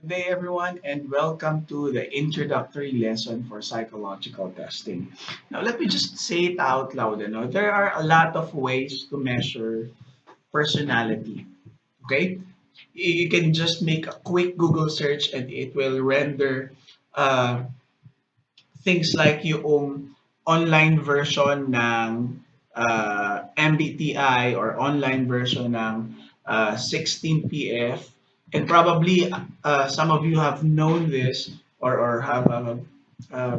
Good day, everyone, and welcome to the introductory lesson for psychological testing. Now, let me just say it out loud. There are a lot of ways to measure personality. Okay, you can just make a quick Google search, and it will render uh, things like yung online version ng MBTI or online version ng 16PF. And probably some of you have known this or have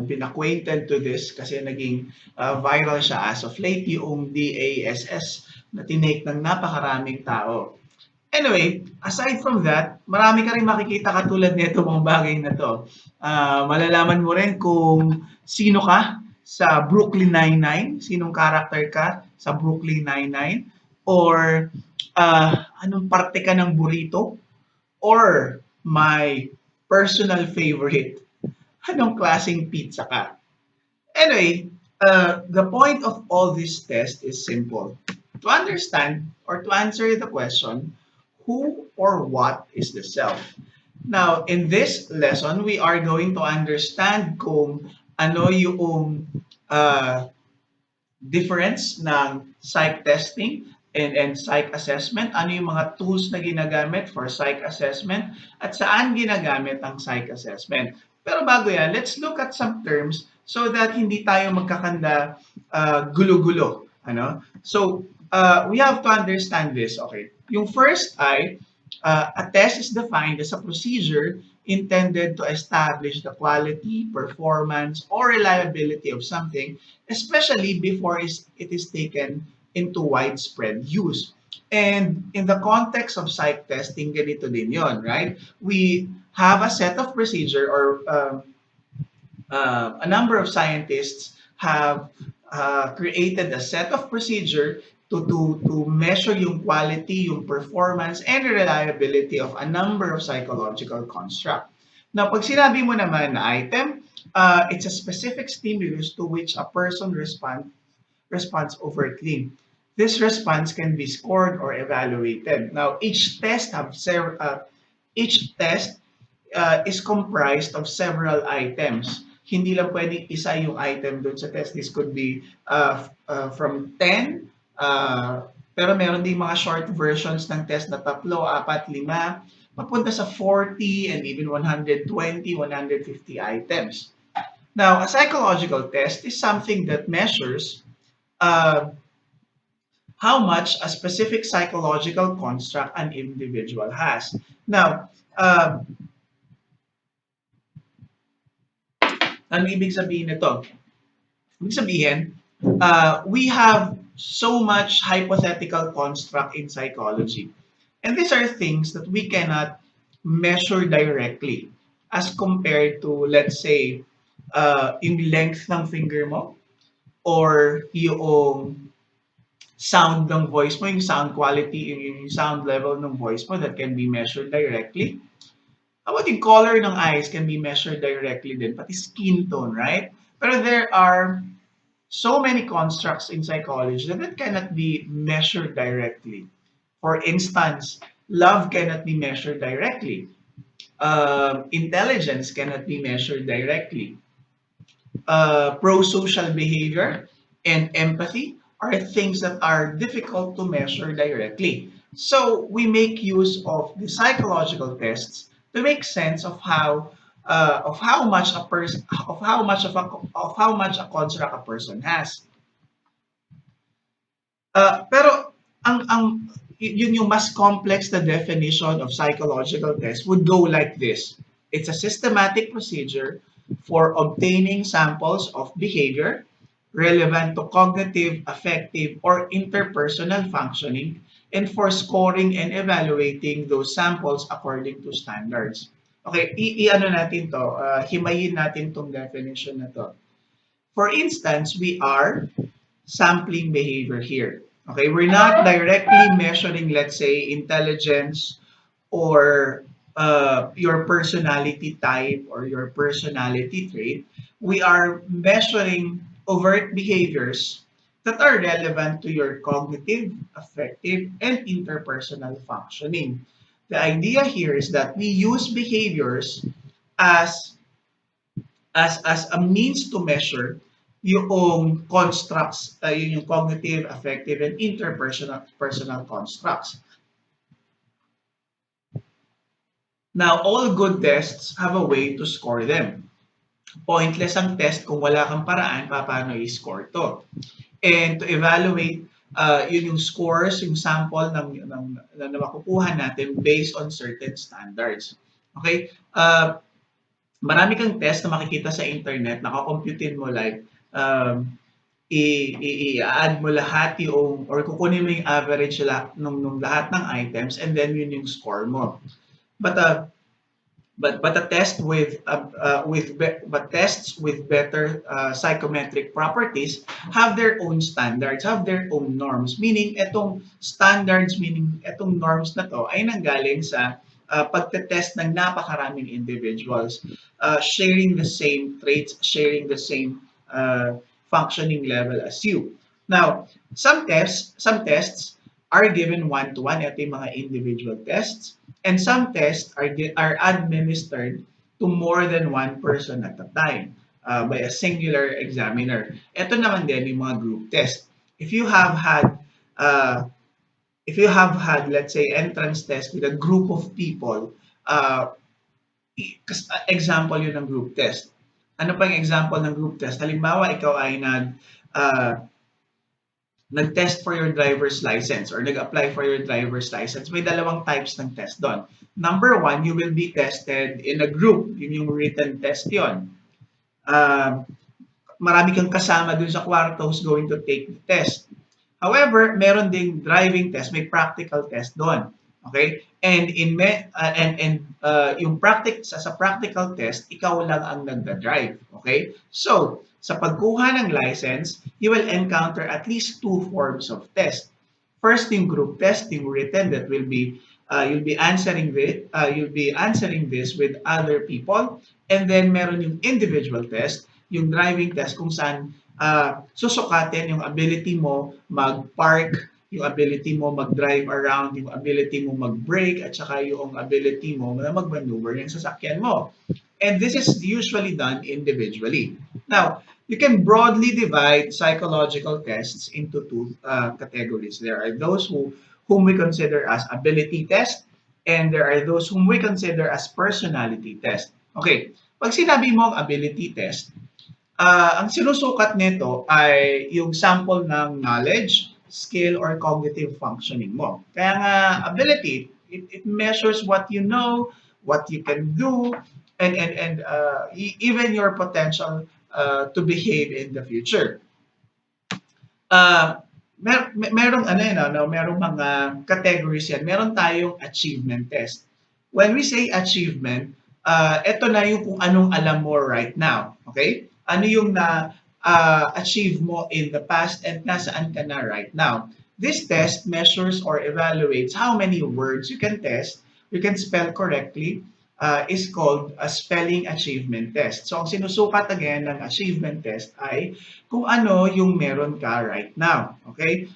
been acquainted to this kasi naging viral siya as of late yung DASS na tinake ng napakaraming tao. Anyway, aside from that, marami ka rin makikita katulad nito mga bagay na to. Malalaman mo rin kung sino ka sa Brooklyn Nine-Nine, sinong character ka sa Brooklyn Nine-Nine, or anong parte ka ng burrito, or my personal favorite, anong klaseng pizza ka. Anyway, the point of all this test is simple. To understand or to answer the question, who or what is the self? Now, in this lesson, we are going to understand kung ano yung uh, difference ng psych testing and psych assessment, ano yung mga tools na ginagamit for psych assessment, at saan ginagamit ang psych assessment. Pero bago yan, let's look at some terms so that hindi tayo magkakanda gulo-gulo. So, we have to understand this. Okay. Yung first ay, a test is defined as a procedure intended to establish the quality, performance, or reliability of something, especially before it is taken into widespread use. And in the context of psych testing, ganito din yon, right? We have a set of procedure or a number of scientists have created a set of procedure to measure yung quality, yung performance, and reliability of a number of psychological construct. Now, pag sinabi mo naman na item, it's a specific stimulus to which a person responds overtly. This response can be scored or evaluated. Now, each test is comprised of several items. Hindi lang pwedeng isa yung item doon sa test. This could be from 10, pero meron ding mga short versions ng test na tatlo, apat, lima, papunta sa 40 and even 120, 150 items. Now, a psychological test is something that measures uh, how much a specific psychological construct an individual has. Now, ano ibig sabihin nito? Ibig sabihin, we have so much hypothetical construct in psychology. And these are things that we cannot measure directly as compared to, let's say, yung length ng finger mo or yung sound ng voice mo, yung sound quality, yung sound level ng voice mo that can be measured directly. How about yung color ng eyes can be measured directly din, pati skin tone, right? Pero there are so many constructs in psychology that cannot be measured directly. For instance, love cannot be measured directly. Intelligence cannot be measured directly. Pro-social behavior and empathy are things that are difficult to measure directly. So we make use of the psychological tests to make sense of how much a person of how much a construct a person has. Pero ang yun yung mas complex na definition of psychological test would go like this. It's a systematic procedure for obtaining samples of behavior relevant to cognitive, affective, or interpersonal functioning and for scoring and evaluating those samples according to standards. Okay, i-ano natin to, himayin natin tong definition na to. For instance, we are sampling behavior here. Okay, we're not directly measuring, let's say, intelligence or your personality type or your personality trait. We are measuring overt behaviors that are relevant to your cognitive, affective, and interpersonal functioning. The idea here is that we use behaviors as as a means to measure yung constructs, yun yung cognitive, affective, and interpersonal personal constructs. Now, all good tests have a way to score them. Pointless ang test kung wala kang paraan paano i-score to. And to evaluate yun yung scores, yung sample na makukuha natin based on certain standards. Okay? Marami kang test na makikita sa internet, nakakomputin mo like i-add mo lahat yung or kukunin mo yung average nung lahat ng items and then yun yung score mo. But a test but tests with better psychometric properties have their own standards, have their own norms. Meaning etong norms na to ay nanggaling sa pagtetest ng napakaraming individuals, sharing the same traits, sharing the same functioning level as you. Now, some tests are given one-to-one, ito yung mga individual tests, and some tests are administered to more than one person at a time by a singular examiner. Ito naman din yung mga group test. If you have had, uh, let's say, entrance test with a group of people, example yun ng group test. Ano pa yung example ng group test? Halimbawa, ikaw ay uh, nag-test for your driver's license or nag-apply for your driver's license, may dalawang types ng test doon. Number one, you will be tested in a group. Yun yung written test yun. Marami kang kasama dun sa kwarto who's going to take the test. However, meron ding driving test, may practical test doon. Okay? And yung sa practical test, ikaw lang ang nagda-drive. Okay? So, sa pagkuha ng license, you will encounter at least two forms of test. First, yung group test, yung written that will be you'll be answering this with other people, and then meron yung individual test, yung driving test kung saan susukatin yung ability mo mag-park, yung ability mo mag-drive around, yung ability mo mag-brake, at saka yung ability mo na mag-maneuver yung sasakyan mo. And this is usually done individually. Now, you can broadly divide psychological tests into two categories. There are those whom we consider as ability test, and there are those whom we consider as personality test. Okay, pag sinabi mo ang ability test, ang sinusukat nito ay yung sample ng knowledge, skill, or cognitive functioning mo. Kaya nga, ability, it measures what you know, what you can do, and even your potential to behave in the future. Merong merong mga categories yan. Meron tayong achievement test. When we say achievement, ito na yung kung anong alam mo right now. Okay? Ano yung na-achieve mo in the past and nasaan ka na right now. This test measures or evaluates how many words you can spell correctly, is called a spelling achievement test. So, ang sinusukat again ng achievement test ay kung ano yung meron ka right now. Okay?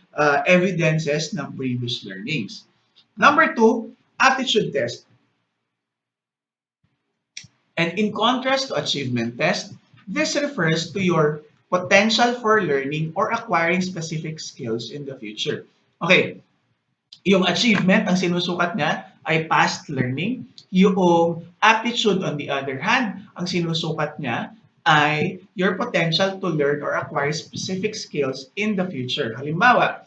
Evidences ng previous learnings. Number two, aptitude test. And in contrast to achievement test, this refers to your potential for learning or acquiring specific skills in the future. Okay, yung achievement, ang sinusukat niya ay past learning. Yung aptitude, on the other hand, ang sinusukat niya ay your potential to learn or acquire specific skills in the future. Halimbawa,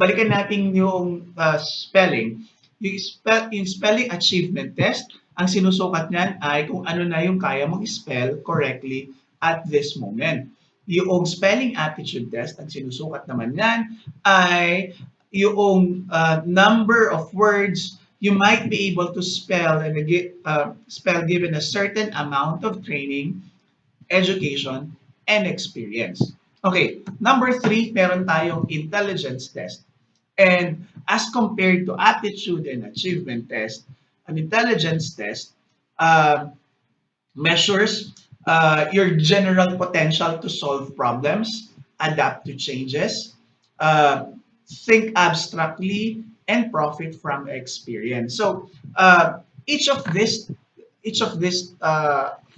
balikan natin yung spelling. Yung spelling achievement test, ang sinusukat niyan ay kung ano na yung kaya mong spell correctly at this moment. Yung spelling aptitude test, ang sinusukat naman niyan ay yung number of words you might be able to spell given a certain amount of training, education, and experience. Okay, number three, meron tayong intelligence test. And as compared to aptitude and achievement test, an intelligence test measures your general potential to solve problems, adapt to changes, think abstractly, and profit from experience. So each of this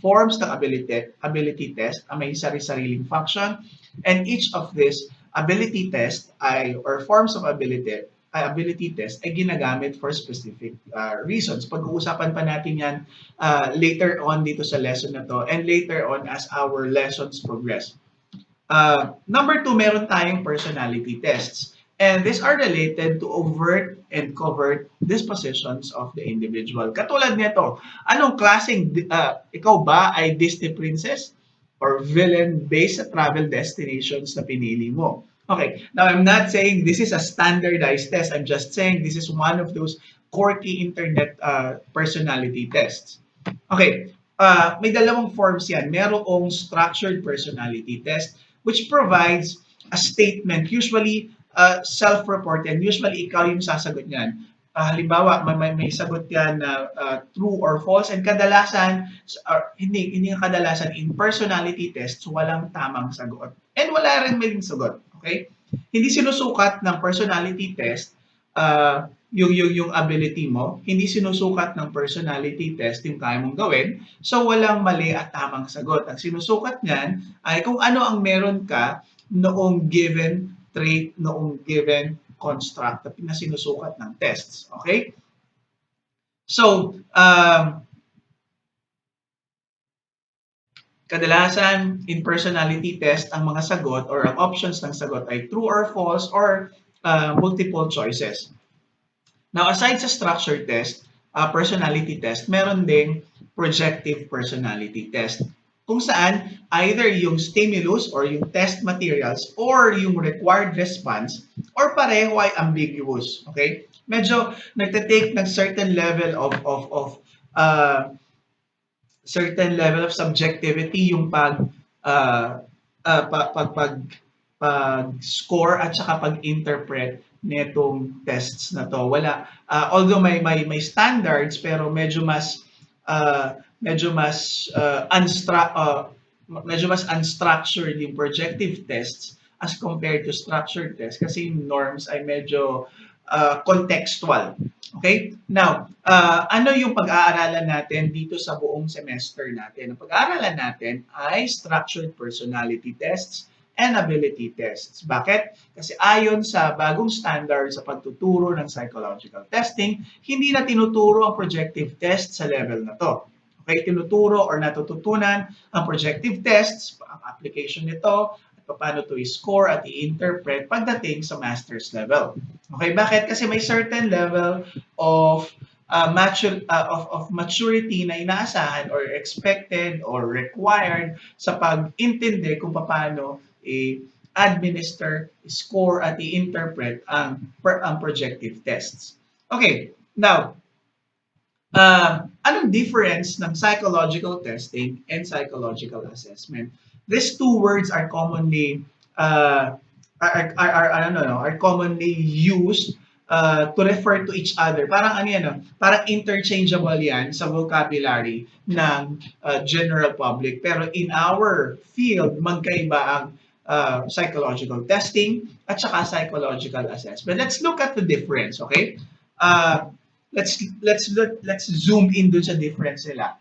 forms ng ability test may sari-sariling function, and each of this ability test ay or forms of ability test ay ginagamit for specific reasons. Pag-uusapan pa natin yan later on dito sa lesson na to and later on as our lessons progress. Number two, meron tayong personality tests. And these are related to overt and covert dispositions of the individual. Katulad nito, anong klaseng, ikaw ba ay Disney princess or villain based sa travel destinations na pinili mo? Okay, now I'm not saying this is a standardized test. I'm just saying this is one of those quirky internet personality tests. Okay, may dalawang forms yan. Merong structured personality test which provides a statement, usually self-reported. Usually, ikaw yung sasagot niyan. Halimbawa, may sagot yan na true or false, and kadalasan, hindi kadalasan, in personality tests, walang tamang sagot. And wala rin maling sagot. Okay? Hindi sinusukat ng personality test yung ability mo, hindi sinusukat ng personality test yung kaya mong gawin, so walang mali at tamang sagot. Ang sinusukat niyan ay kung ano ang meron ka noong given trait, noong given construct na sinusukat ng tests. Okay? So, kadalasan in personality test, ang mga sagot or ang options ng sagot ay true or false or multiple choices. Now, aside sa structure test, personality test, meron ding projective personality test. Kung saan, either yung stimulus or yung test materials or yung required response or pareho ay ambiguous. Okay? Medyo nagte-take ng certain level of subjectivity yung pag-score at saka pag-interpret netong tests na to. Wala although may standards pero medyo mas unstructured yung projective tests as compared to structured tests kasi yung norms ay medyo contextual. Okay? Now, ano yung pag-aaralan natin dito sa buong semester natin? Ang pag-aaralan natin ay structured personality tests and ability tests. Bakit? Kasi ayon sa bagong standard sa pagtuturo ng psychological testing, hindi na tinuturo ang projective test sa level na to. Okay, tinuturo or natututunan ang projective tests, ang application nito, at paano to i-score at i-interpret pagdating sa master's level. Okay, bakit? Kasi may certain level of maturity na inaasahan or expected or required sa pag-intindi kung paano i-administer, score at i-interpret ang projective tests. Okay, now, anong difference ng psychological testing and psychological assessment? These two words are commonly are commonly used to refer to each other. Parang parang interchangeable yan sa vocabulary ng general public. Pero in our field, magkaiba ang psychological testing at saka psychological assessment. Let's look at the difference, okay? Let's zoom in dun sa difference nila.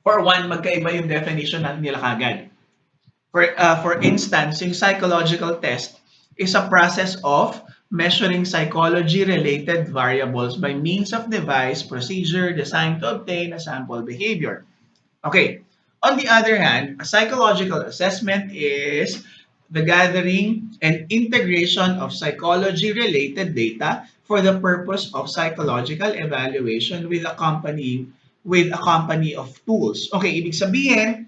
For one, magkaiba yung definition nila kagad. For instance, yung psychological test is a process of measuring psychology-related variables by means of device procedure designed to obtain a sample behavior. Okay. On the other hand, a psychological assessment is the gathering and integration of psychology-related data for the purpose of psychological evaluation with a company of tools. Okay, ibig sabihin,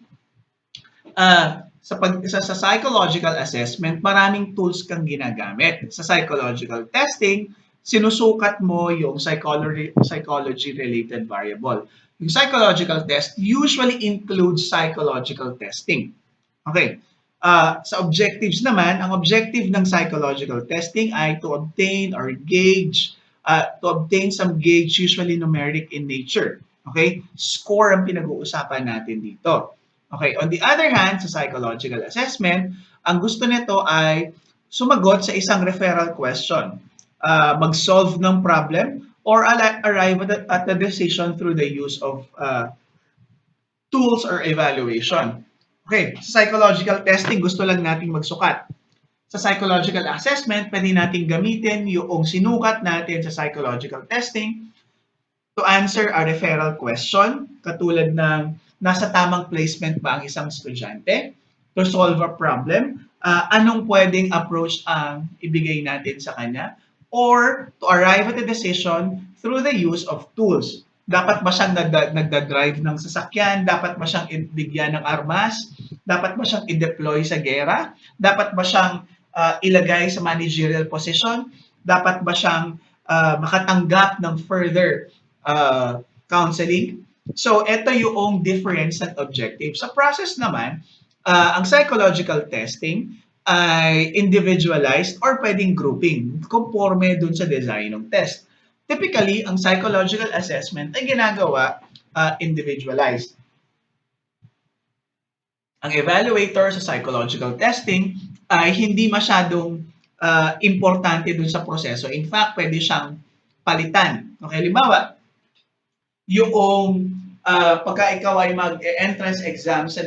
sa psychological assessment, maraming tools kang ginagamit. Sa psychological testing, sinusukat mo yung psychology-related variable. Yung psychological test usually includes psychological testing. Okay. Sa objectives naman, ang objective ng psychological testing ay to obtain some gauge, usually numeric in nature. Okay? Score ang pinag-uusapan natin dito. Okay, on the other hand, sa psychological assessment, ang gusto nito ay sumagot sa isang referral question, mag-solve ng problem, or arrive at the decision through the use of tools or evaluation. Okay, sa psychological testing, gusto lang nating magsukat. Sa psychological assessment, pwede nating gamitin yung sinukat natin sa psychological testing to answer a referral question, katulad ng nasa tamang placement ba ang isang estudyante, to solve a problem, anong pwedeng approach ang ibigay natin sa kanya, or to arrive at a decision through the use of tools. Dapat ba siyang nagda-drive ng sasakyan? Dapat ba siyang bigyan ng armas? Dapat ba siyang i-deploy sa gera? Dapat ba siyang ilagay sa managerial position? Dapat ba siyang makatanggap ng further counseling? So, ito yung difference at objective. Sa process naman, ang psychological testing ay individualized or pwedeng grouping, conforme dun sa design ng test. Typically, ang psychological assessment ay ginagawa individualized. Ang evaluator sa psychological testing ay hindi masyadong importante dun sa proseso. In fact, pwede siyang palitan. Okay, halimbawa, yung pagka ikaw ay mag-entrance exam sa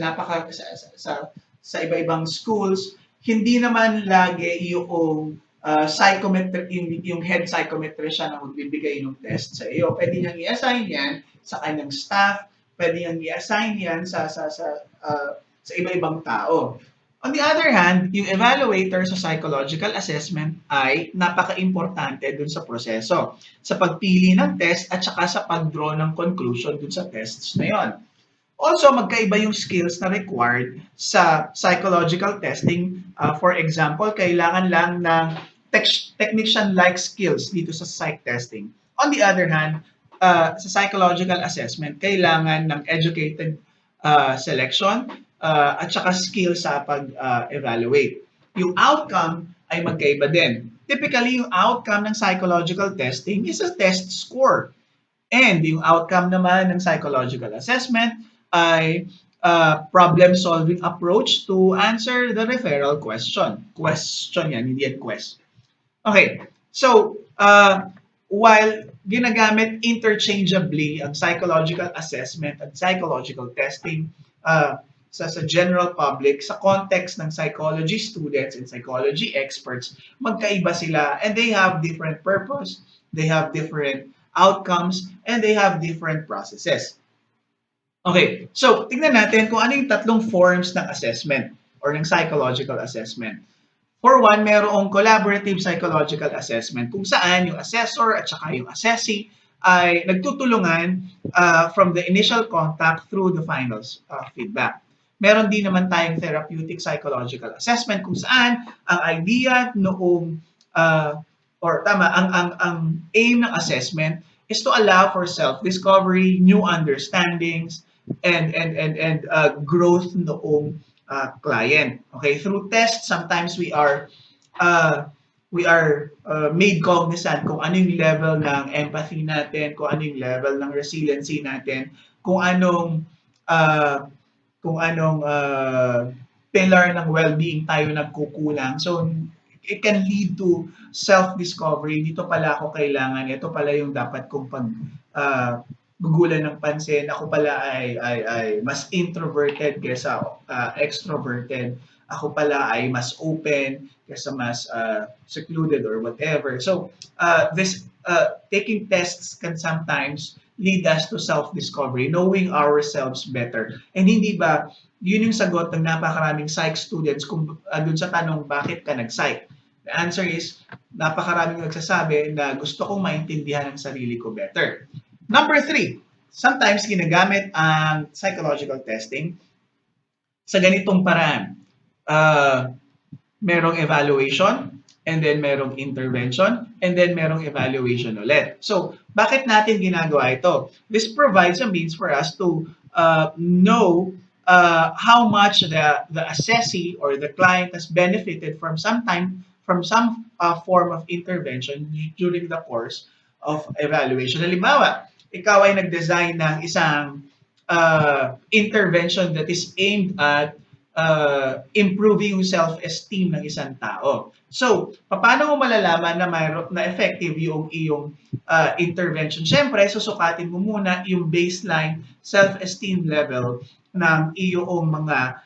sa iba-ibang schools, hindi naman lagi yung yung head psychometrist siya na magbibigay ng test sa iyo. Pwede niyang i-assign yan sa kanyang staff, pwede niyang i-assign yan sa iba-ibang tao. On the other hand, yung evaluator sa psychological assessment ay napaka-importante dun sa proseso, sa pagpili ng test at saka sa pag-draw ng conclusion dun sa tests na yon. Also, magkaiba yung skills na required sa psychological testing. For example, kailangan lang ng technician-like skills dito sa psych testing. On the other hand, sa psychological assessment, kailangan ng educated selection at saka skill sa pag-evaluate. Yung outcome ay magkaiba din. Typically, yung outcome ng psychological testing is a test score. And yung outcome naman ng psychological assessment ay problem-solving approach to answer the referral question. Question yan, hindi yan quest. Okay, so while ginagamit interchangeably ang psychological assessment at psychological testing sa general public, sa context ng psychology students and psychology experts, magkaiba sila and they have different purpose, they have different outcomes, and they have different processes. Okay, so tingnan natin kung ano yung tatlong forms ng assessment or ng psychological assessment. For one, merong collaborative psychological assessment kung saan yung assessor at saka yung assessee ay nagtutulungan from the initial contact through the final feedback. Meron din naman tayong therapeutic psychological assessment kung saan ang idea noong ang aim ng assessment is to allow for self-discovery, new understandings, and growth noong client. Okay, through tests, sometimes we are made cognizant kung ano yung level ng empathy natin, kung ano yung level ng resiliency natin, kung anong pillar ng well-being tayo nagkukulang. So, it can lead to self-discovery. Dito pala ako kailangan, ito pala yung dapat kong gugulan ng pansin. Ako pala ay mas introverted kaysa extroverted. Ako pala ay mas open kaysa mas secluded or whatever. So, taking tests can sometimes lead us to self-discovery, knowing ourselves better. And hindi ba, yun yung sagot ng napakaraming psych students kung dun sa tanong, bakit ka nag-psych? The answer is, napakaraming nagsasabi na gusto kong maintindihan ang sarili ko better. Number 3, sometimes ginagamit ang psychological testing sa ganitong paraan. Merong evaluation, and then merong intervention, and then merong evaluation ulit. So, bakit natin ginagawa ito? This provides a means for us to know how much the assessee or the client has benefited from some form of intervention during the course of evaluation. Halimbawa, ikaw ay nag-design ng isang intervention that is aimed at improving yung self-esteem ng isang tao. So, paano mo malalaman na na effective yung iyong intervention? Siyempre, susukatin mo muna yung baseline self-esteem level ng iyong mga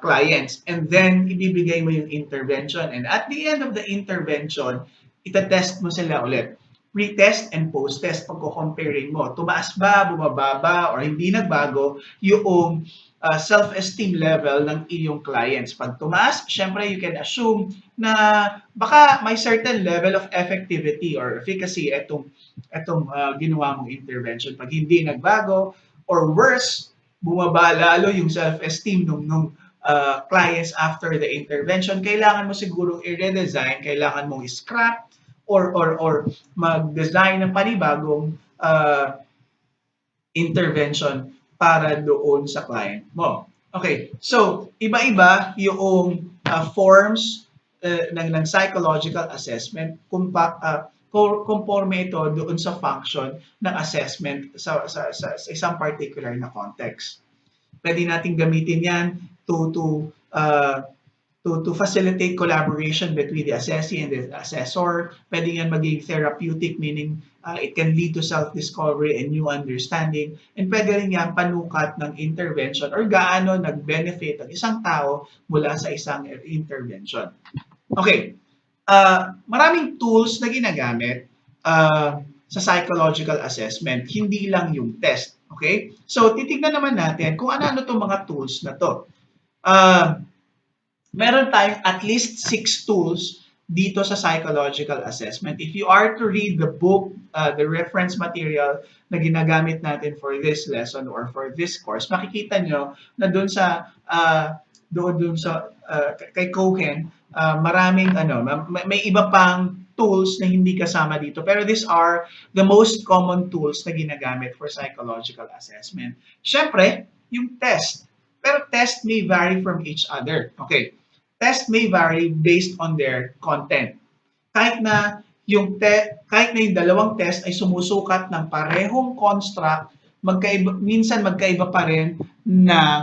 clients. And then, ibibigay mo yung intervention. And at the end of the intervention, itatest mo sila ulit. Pre-test and post-test, pagko-comparing mo. Tumaas ba, bumaba ba, or hindi nagbago yung self-esteem level ng iyong clients. Pag tumaas, syempre you can assume na baka may certain level of effectivity or efficacy itong ginawa mong intervention. Pag hindi nagbago, or worse, bumaba lalo yung self-esteem nung clients after the intervention, kailangan mo siguro i-redesign, kailangan mong scrap or mag-design ng panibagong intervention para doon sa client mo. Okay, so iba-iba yung forms ng psychological assessment kung conforme ito doon sa function ng assessment sa isang particular na context. Pwede nating gamitin yan uh, to facilitate collaboration between the assessee and the assessor. Pwede yan maging therapeutic, meaning it can lead to self-discovery and new understanding. And pwede rin yan panukat ng intervention or gaano nag-benefit ang isang tao mula sa isang intervention. Okay, maraming tools na ginagamit sa psychological assessment, hindi lang yung test. Okay? So, titignan naman natin kung ano-ano itong mga tools na to. Meron tayong at least 6 tools dito sa psychological assessment. If you are to read the book, the reference material na ginagamit natin for this lesson or for this course, makikita nyo na doon sa kay Cohen, maraming may iba pang tools na hindi kasama dito. Pero these are the most common tools na ginagamit for psychological assessment. Siyempre, yung test. Pero test may vary from each other. Okay. Test may vary based on their content. Kahit na yung dalawang test ay sumusukat ng parehong construct, minsan magkaiba pa rin ng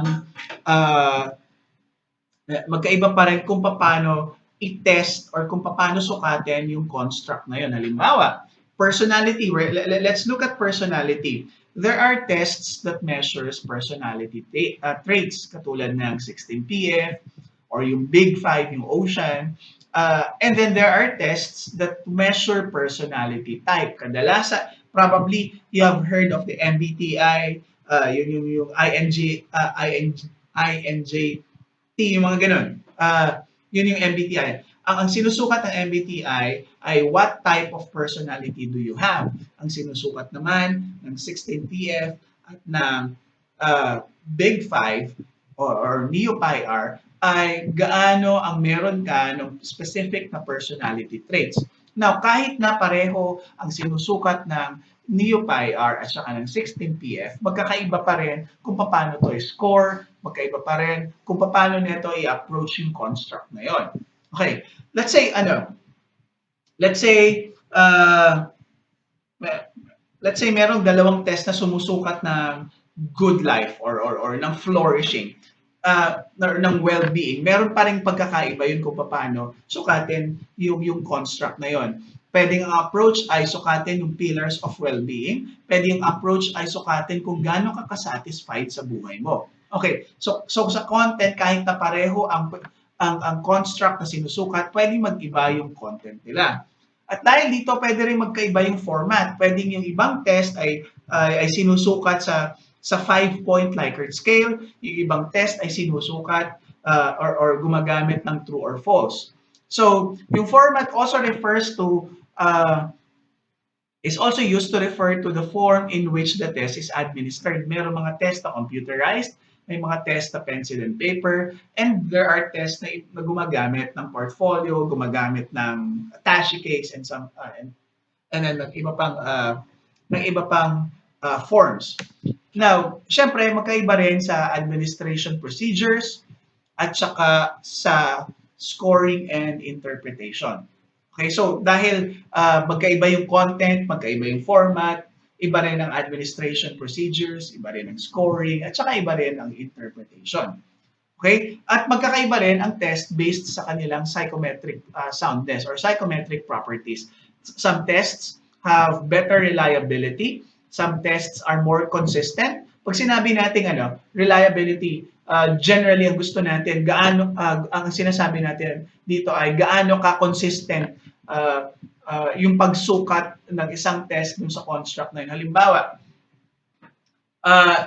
magkaiba pa rin kung paano i-test or kung paano sukatin yung construct na yun. Halimbawa, personality. Let's look at personality. There are tests that measures personality traits katulad ng 16PF, or yung Big Five, yung Ocean. And then there are tests that measure personality type. Kadalasan, probably you have heard of the MBTI, yung INJT, yung mga ganun. Yun yung MBTI. Ang sinusukat ng MBTI ay what type of personality do you have. Ang sinusukat naman ng 16PF at ng Big Five or Neo-PIR ay gaano ang meron ka ng specific na personality traits. Now, kahit na pareho ang sinusukat ng Neo-PIR at saka ng 16PF, magkakaiba pa rin kung paano to i-score, magkaiba pa rin kung paano nito i-approach yung construct na yon. Okay, let's say merong dalawang test na sumusukat ng good life or ng flourishing. Ng well-being, meron pa rin pagkakaiba yun kung paano sukatin yung construct na yon. Pwedeng ang approach ay sukatin yung pillars of well-being. Pwedeng ang approach ay sukatin kung gaano ka ka-satisfied sa buhay mo. Okay, so sa content, kahit na pareho ang construct na sinusukat, pwedeng mag-iba yung content nila. At dahil dito, pwede rin magkaiba yung format. Pwedeng yung ibang test ay sinusukat sa 5-point Likert scale, yung ibang test ay sinusukat or gumagamit ng true or false. So, yung format also refers to, is also used to refer to the form in which the test is administered. Meron mga test na computerized, may mga test na pencil and paper, and there are tests na gumagamit ng portfolio, gumagamit ng attaché case, and then ng iba pang forms. Now, syempre, magkaiba rin sa administration procedures at saka sa scoring and interpretation. Okay, so dahil magkaiba yung content, magkaiba yung format, iba rin ang administration procedures, iba rin ang scoring, at saka iba rin ang interpretation. Okay? At magkakaiba rin ang test based sa kanilang psychometric soundness or psychometric properties. Some tests have better reliability. Some tests are more consistent. Pag sinabi natin reliability, generally ang gusto natin, ang sinasabi natin dito ay gaano ka consistent yung pagsukat ng isang test dun sa construct na yun. Halimbawa, uh,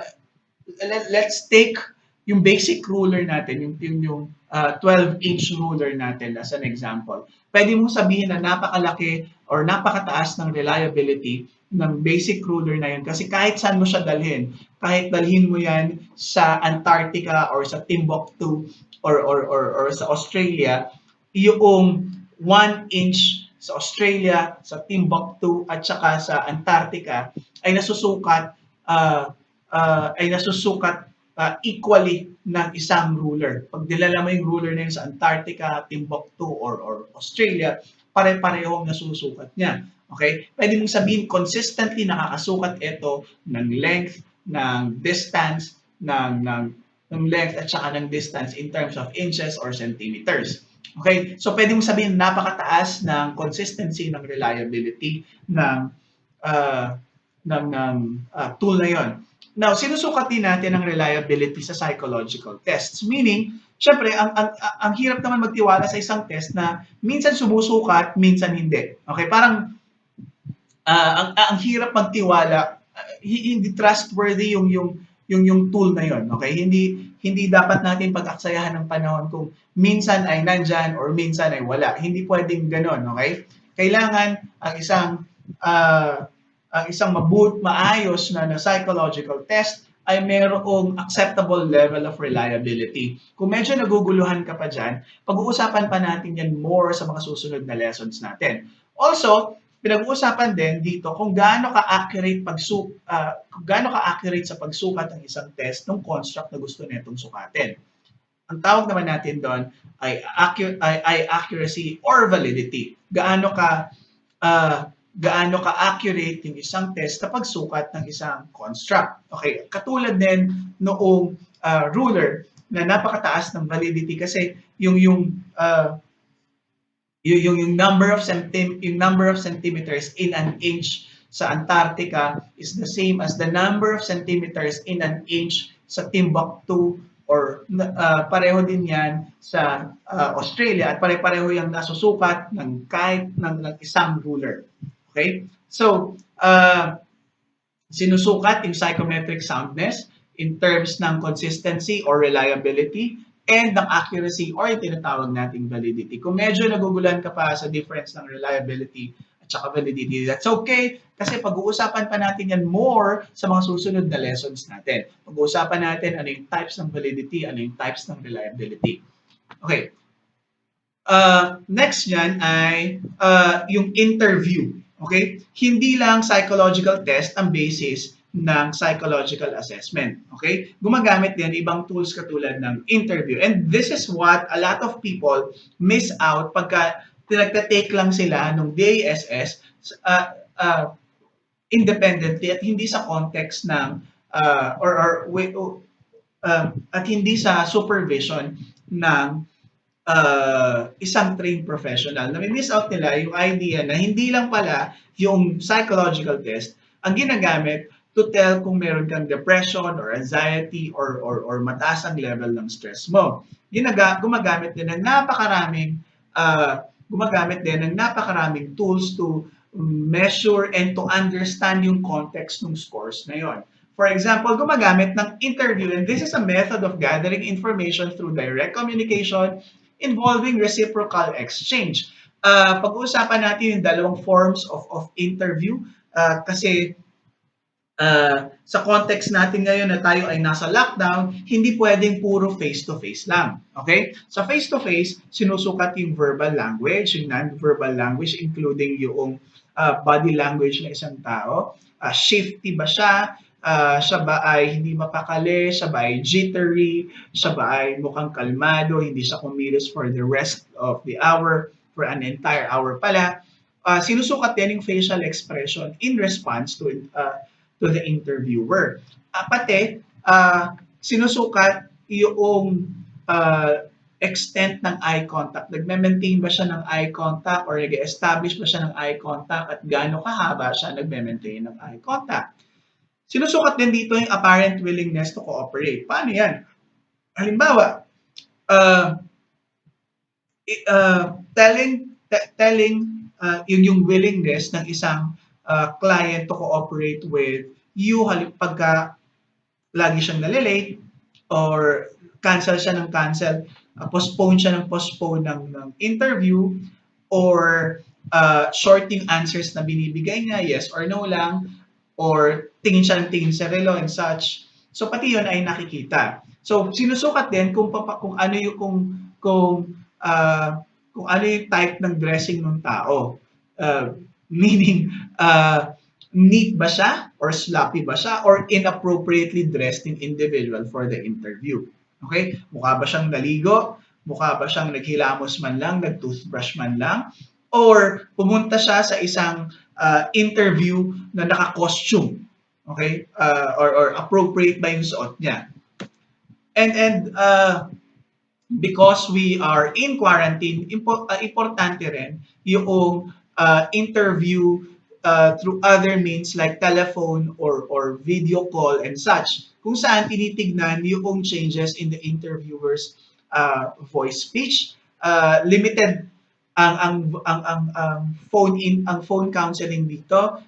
let's take yung basic ruler natin, yung 12-inch ruler natin as an example. Pwede mong sabihin na napakalaki or napakataas ng reliability ng basic ruler na yun kasi kahit saan mo siya dalhin, kahit dalhin mo yan sa Antarctica or sa Timbuktu or sa Australia, yung 1 inch sa Australia, sa Timbuktu at saka sa Antarctica ay nasusukat equally ng isang ruler. Pag dinala mo yung ruler na yun sa Antarctica, Timbuktu, or Australia, pare-pareho ang nasusukat niya. Okay? Pwede mong sabihin, consistently nakakasukat ito ng length, ng distance, ng length at saka ng distance in terms of inches or centimeters. Okay? So pwede mong sabihin napakataas ng consistency ng reliability uh, ng tool na yon. Now, sinusukat din natin ang reliability sa psychological tests. Meaning, syempre, ang hirap naman magtiwala sa isang test na minsan sumusukat, minsan hindi. Okay, parang ang hirap magtiwala, hindi trustworthy yung tool na yon. Okay, hindi dapat natin pag-aksayahan ng panahon kung minsan ay nandyan or minsan ay wala. Hindi pwedeng ganon. Okay, kailangan uh, ang isang maayos na psychological test ay mayroong acceptable level of reliability. Kung medyo naguguluhan ka pa dyan, pag-uusapan pa natin yan more sa mga susunod na lessons natin. Also, pinag-uusapan din dito kung gaano ka-accurate kung gaano ka-accurate sa pagsukat ng isang test ng construct na gusto nitong sukatin. Ang tawag naman natin doon ay accuracy or validity. Gaano ka accurate yung isang test sa pagsukat ng isang construct. Okay, katulad din noong ruler na napakataas ng validity kasi yung number of centimeters in an inch sa Antarctica is the same as the number of centimeters in an inch sa Timbuktu or pareho din yan sa Australia at pare-pareho yung nasusukat ng kahit ng isang ruler. Okay? So, sinusukat yung psychometric soundness in terms ng consistency or reliability and ng accuracy or yung tinatawag nating validity. Kung medyo nagugulan ka pa sa difference ng reliability at saka validity, that's okay kasi pag-uusapan pa natin yan more sa mga susunod na lessons natin. Pag-uusapan natin ano yung types ng validity, ano yung types ng reliability. Okay. Next yan ay yung interview. Okay? Hindi lang psychological test ang basis ng psychological assessment. Okay? Gumagamit din ibang tools katulad ng interview. And this is what a lot of people miss out pagka pinagtatake lang sila ng DASS independently at hindi sa context ng at hindi sa supervision ng isang trained professional. Nami-miss out nila yung idea na hindi lang pala yung psychological test ang ginagamit to tell kung meron kang depression or anxiety or mataas ang level ng stress mo. Gumagamit din ng napakaraming tools to measure and to understand yung context ng scores na yon. For example, gumagamit ng interview, and this is a method of gathering information through direct communication involving reciprocal exchange. Pag-uusapan natin yung dalawang forms of interview kasi sa context natin ngayon na tayo ay nasa lockdown, hindi pwedeng puro face-to-face lang. Okay? Sa face-to-face, sinusukat yung verbal language, yung non-verbal language, including yung body language ng isang tao. Shifty ba siya? Siya ba ay hindi mapakali? Siya ba ay jittery? Siya ba ay mukhang kalmado? Hindi siya kumilos for the rest of the hour, for an entire hour pala. Sinusukat din yung facial expression in response to the interviewer. Pati, sinusukat yung uh, extent ng eye contact? Nagme-maintain ba siya ng eye contact or nag-establish ba siya ng eye contact at gaano kahaba siya nagme-maintain ng eye contact? Sinusukat din dito yung apparent willingness to cooperate. Paano yan? Halimbawa, uh, telling yung willingness ng isang client to cooperate with you pagka lagi siyang nalilate or cancel siya ng cancel, postpone siya ng postpone ng interview or short yung answers na binibigay niya, yes or no lang, or tingin siya ng tingin sa relo and such. So pati yun ay nakikita. So sinusukat din kung ano yung kung kung ano yung type ng dressing ng tao. Meaning neat ba siya or sloppy ba siya or inappropriately dressed in individual for the interview. Okay? Mukha ba siyang naligo? Mukha ba siyang naghilamos man lang, nag-toothbrush man lang? Or pumunta siya sa isang interview na naka-costume? Okay? Or appropriate ba yung suot niya? And because we are in quarantine, importante rin yung interview through other means like telephone or video call and such, kung saan tinitignan yung changes in the interviewer's voice speech. Limited ang phone counseling dito,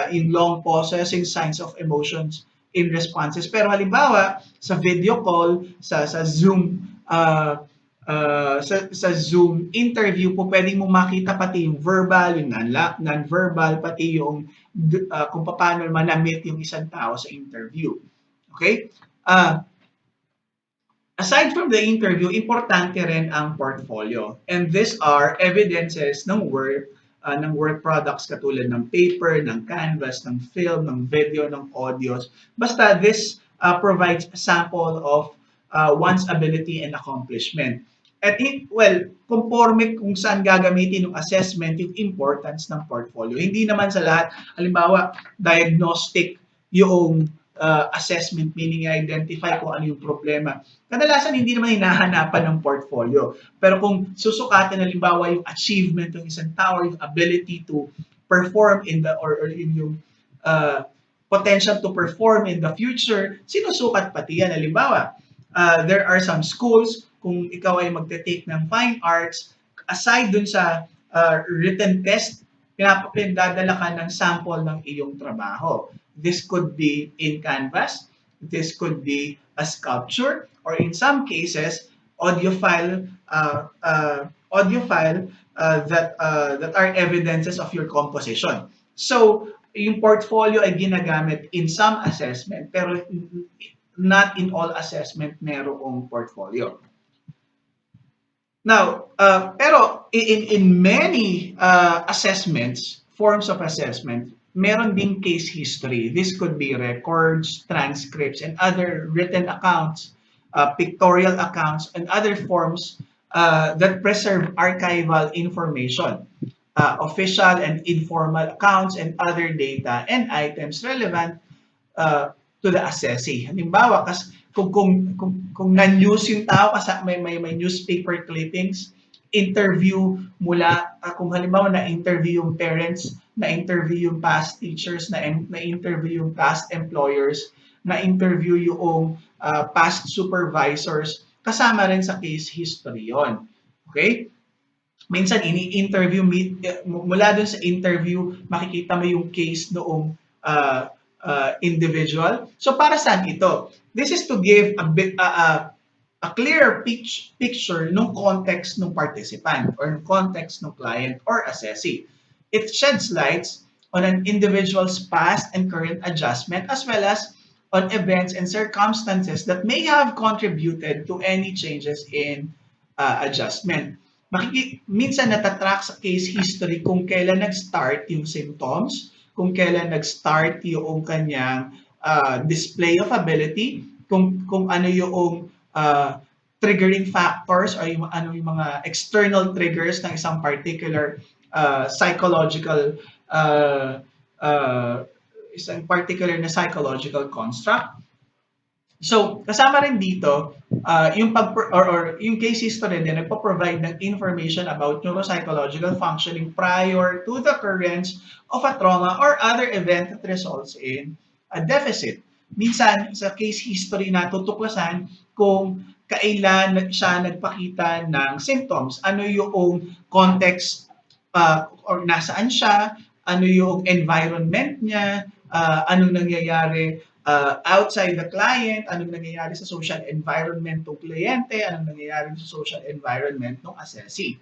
in long pauses, in signs of emotions in responses. Pero halimbawa, sa video call, sa Zoom, sa Zoom interview po, pwedeng mo makita pati yung verbal, yung non-verbal, pati yung kung paano manamit yung isang tao sa interview. Okay? Aside from the interview, importante rin ang portfolio. And these are evidences ng work products katulad ng paper, ng canvas, ng film, ng video, ng audios. Basta this provides a sample of one's ability and accomplishment. At conforme kung saan gagamitin yung assessment, yung importance ng portfolio. Hindi naman sa lahat, halimbawa, diagnostic yung assessment, meaning identify kung ano yung problema. Kadalasan hindi naman hinahanapan ng portfolio. Pero kung susukatin halimbawa yung achievement ng isang tao, yung ability to perform in the or in yung potential to perform in the future, sinusukat pati yan. Halimbawa, there are some schools, kung ikaw ay magte-take ng fine arts, aside dun sa written test, pinadadala ka ng sample ng iyong trabaho. This could be in canvas, this could be a sculpture, or in some cases, audio file that are evidences of your composition. So, yung portfolio ay ginagamit in some assessment, pero not in all assessment merong portfolio. Now, pero in many assessments, forms of assessment, meron ding case history. This could be records, transcripts, and other written accounts, pictorial accounts, and other forms that preserve archival information, official and informal accounts, and other data and items relevant to the assessee. Halimbawa, kung na-news yung tao kasi may newspaper clippings, interview mula, kung halimbawa na-interview yung parents, na-interview yung past teachers, na-interview yung past employers, na-interview yung past supervisors, kasama rin sa case history yon. Okay? Minsan ini-interview mula dun sa interview makikita mo yung case noong individual. So para saan ito? This is to give a clear picture ng context ng participant or ng context ng client or assessee. It sheds lights on an individual's past and current adjustment as well as on events and circumstances that may have contributed to any changes in adjustment. Minsan natatrack sa case history kung kailan nag-start yung symptoms, kung kailan nag-start yung kanyang display of ability, kung ano yung triggering factors or ano yung mga external triggers ng isang particular psychological isang particular na psychological construct. So, kasama rin dito, yung or yung case history din nagpo-provide ng information about neuropsychological functioning prior to the occurrence of a trauma or other event that results in a deficit. Minsan, sa case history na tutuklasan kung kailan siya nagpakita ng symptoms, ano yung context or nasaan siya, ano yung environment niya, anong nangyayari outside the client, anong nangyayari sa social environment ng kliyente, anong nangyayari sa social environment ng assessee.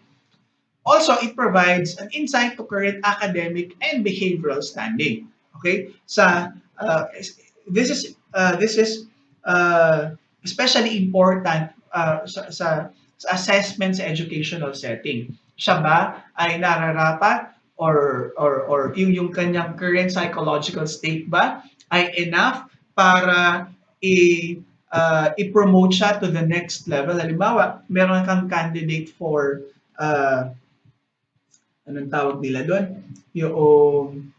Also, it provides an insight to current academic and behavioral standing. Okay? This is especially important sa assessment sa educational setting. Siya ba ay nararapat or yung kanyang current psychological state ba ay enough para i-promote siya to the next level. Halimbawa, meron kang candidate for anong tawag nila doon? Yung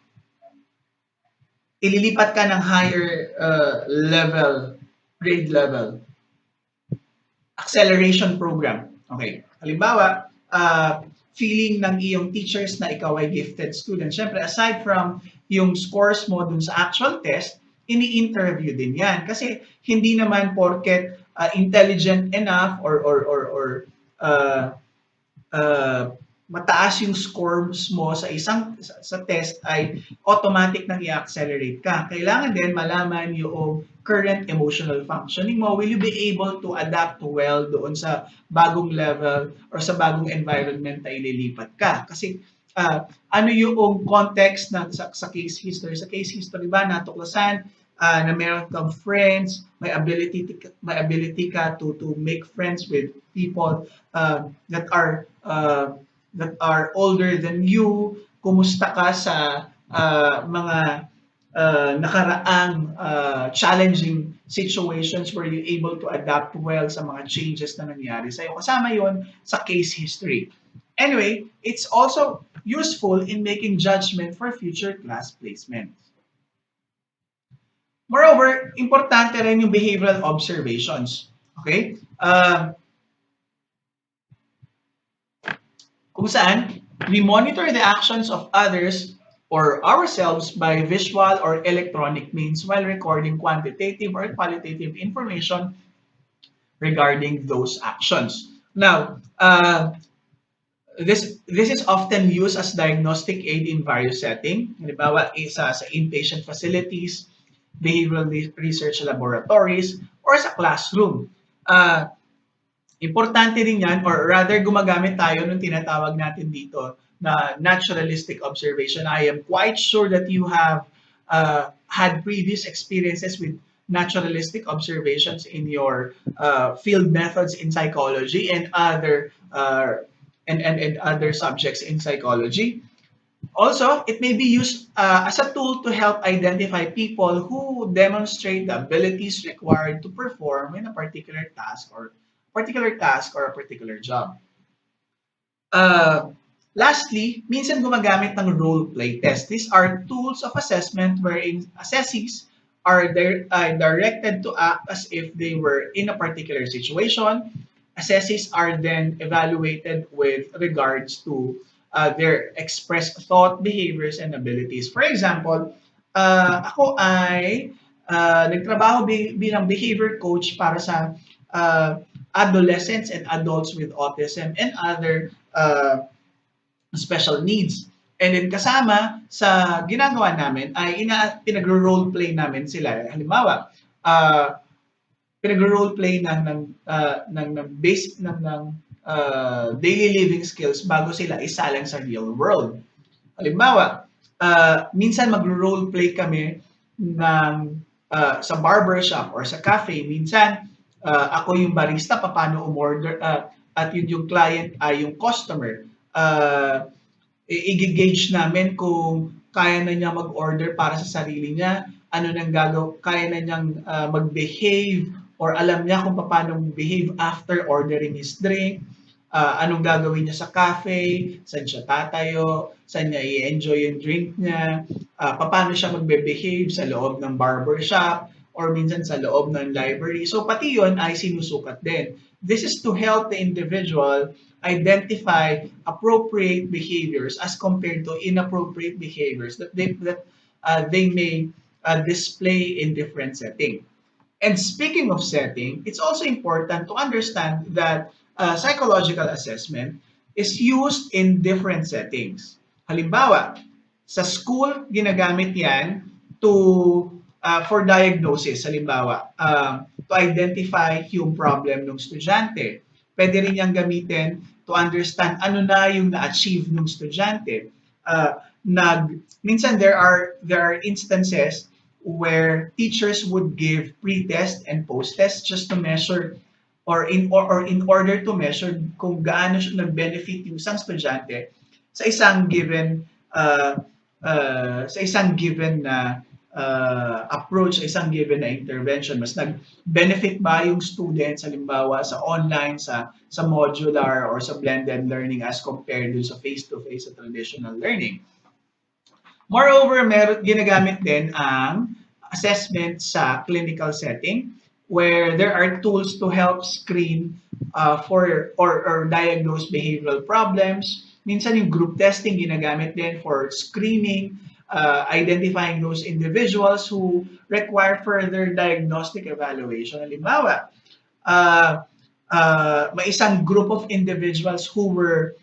ililipat ka ng higher level, grade level, acceleration program. Okay. Halimbawa, feeling ng iyong teachers na ikaw ay gifted student. Siyempre, aside from yung scores mo dun sa actual test, ini-interview din yan. Kasi hindi naman porket intelligent enough or uh, uh, mataas yung scores mo sa sa test ay automatic nang i-accelerate ka. Kailangan din malaman yung current emotional functioning mo. Will you be able to adapt well doon sa bagong level or sa bagong environment na ililipat ka? Kasi ano yung context ng sa case history? Sa case history ba natuklasan na meron kang friends, may ability ka to make friends with people that are older than you, kumusta ka sa mga nakaraang challenging situations where you able to adapt well sa mga changes na nangyari sa'yo. Kasama yon sa case history. Anyway, it's also useful in making judgment for future class placements. Moreover, importante rin yung behavioral observations. Okay? Kung saan we monitor the actions of others or ourselves by visual or electronic means while recording quantitative or qualitative information regarding those actions. Now, this is often used as diagnostic aid in various settings. Halimbawa, sa inpatient facilities, behavioral research laboratories, or sa classroom. Importante din yan, or rather gumagamit tayo ng tinatawag natin dito na naturalistic observation. I am quite sure that you have had previous experiences with naturalistic observations in your field methods in psychology and other subjects in psychology. Also, it may be used as a tool to help identify people who demonstrate the abilities required to perform in a particular particular job. Lastly, minsan gumagamit ng role-play test. These are tools of assessment wherein assessees are directed to act as if they were in a particular situation. Assessees are then evaluated with regards to their expressed thought, behaviors, and abilities. For example, ako ay nagtrabaho bilang behavior coach para sa adolescents and adults with autism and other special needs. And then kasama sa ginagawa namin ay pinagro-roleplay namin sila. Halimbawa, pinagro-roleplay ng basic ng daily living skills bago sila isalang sa real world. Halimbawa, minsan magro-roleplay kami sa barbershop or sa cafe. Minsan, ako yung barista, paano umorder, at yung client ay yung customer. I-gauge namin kung kaya na niya mag-order para sa sarili niya, ano nang kaya na niyang mag-behave or alam niya kung paano behave after ordering his drink, anong gagawin niya sa cafe, saan siya tatayo, saan niya i-enjoy yung drink niya, paano siya magbe-behave sa loob ng barbershop, or minsan sa loob ng library. So pati yun ay sinusukat din. This is to help the individual identify appropriate behaviors as compared to inappropriate behaviors that they may display in different settings. And speaking of setting, it's also important to understand that psychological assessment is used in different settings. Halimbawa, sa school, ginagamit yan for diagnosis. Halimbawa, to identify yung problem ng estudyante. Pwede rin niyang gamitin to understand ano na yung na-achieve ng estudyante. Minsan there are instances where teachers would give pre-test and post-test just to measure or in order to measure kung gaano siya nag-benefit yung isang estudyante sa isang given na approach, sa isang given na intervention. Mas nag-benefit ba yung students halimbawa sa online, sa modular or sa blended learning as compared dun sa face-to-face sa traditional learning. Moreover, ginagamit din ang assessment sa clinical setting where there are tools to help screen for or diagnose behavioral problems. Minsan yung group testing ginagamit din for screening, identifying those individuals who require further diagnostic evaluation. Halimbawa, may isang group of individuals who were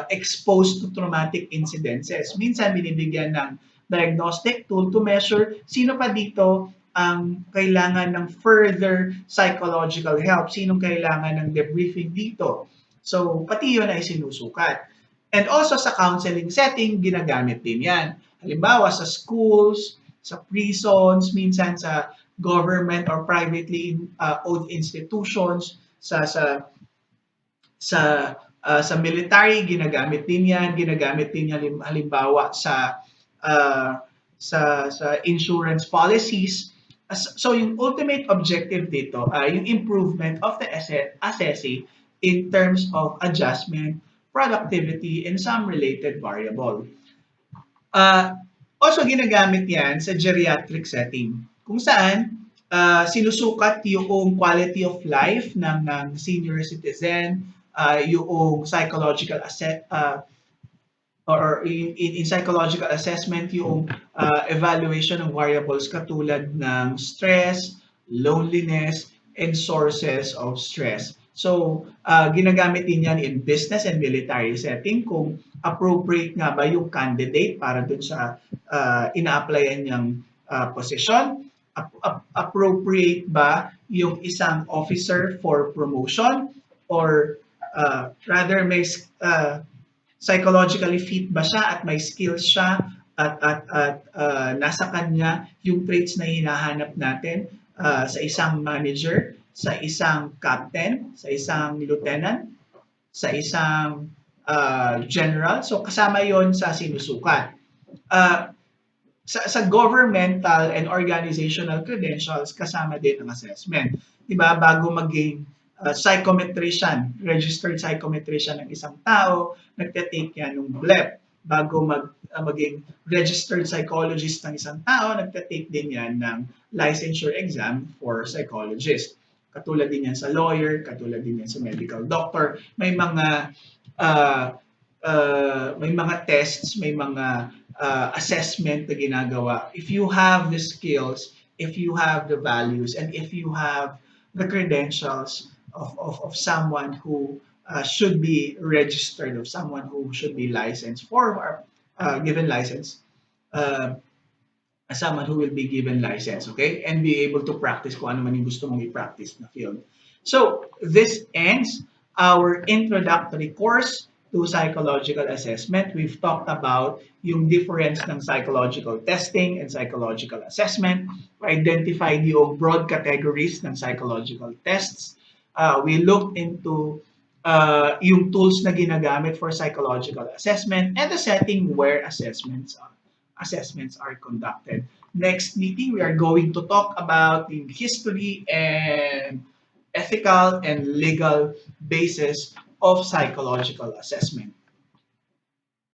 exposed to traumatic incidences. Minsan binibigyan ng diagnostic tool to measure sino pa dito ang kailangan ng further psychological help, sinong kailangan ng debriefing dito. So, pati yun ay sinusukat. And also sa counseling setting, ginagamit din yan. Halimbawa sa schools, sa prisons, minsan sa government or privately owned institutions, sa military, ginagamit din yan. Ginagamit din yan halimbawa sa insurance policies. So yung ultimate objective dito ay yung improvement of the assessee in terms of adjustment, productivity, and some related variable. Also ginagamit yan sa geriatric setting kung saan sinusukat yung quality of life ng senior citizen, yung psychological or in psychological assessment yung evaluation ng variables katulad ng stress, loneliness, and sources of stress. So, ginagamit din yan in business and military setting kung appropriate nga ba yung candidate para dun sa ina-applyan niyang posisyon, appropriate ba yung isang officer for promotion, or rather may psychologically fit ba siya at may skills siya at nasa kanya yung traits na hinahanap natin sa isang manager, sa isang captain, sa isang lieutenant, sa isang general. So kasama yon sa sinusukat. Sa governmental and organizational credentials, kasama din ang assessment. Diba? Bago maging psychometrician, registered psychometrician ng isang tao, nagte-take yan ng BLEP. Bago maging registered psychologist ng isang tao, nagte-take din yan ng licensure exam for psychologist. Katulad din yan sa lawyer, katulad din yan sa medical doctor. May mga tests, may mga assessment na ginagawa. If you have the skills, if you have the values, and if you have the credentials of someone who should be registered, of someone who should be licensed for given license, someone who will be given license, okay, and be able to practice kung ano man yung gusto mong i-practice na field. So this ends our introductory course to psychological assessment. We've talked about yung difference ng psychological testing and psychological assessment. We identified yung broad categories ng psychological tests. We looked into yung tools na ginagamit for psychological assessment and the setting where assessments are conducted. Next meeting, we are going to talk about the history and ethical and legal basis of psychological assessment.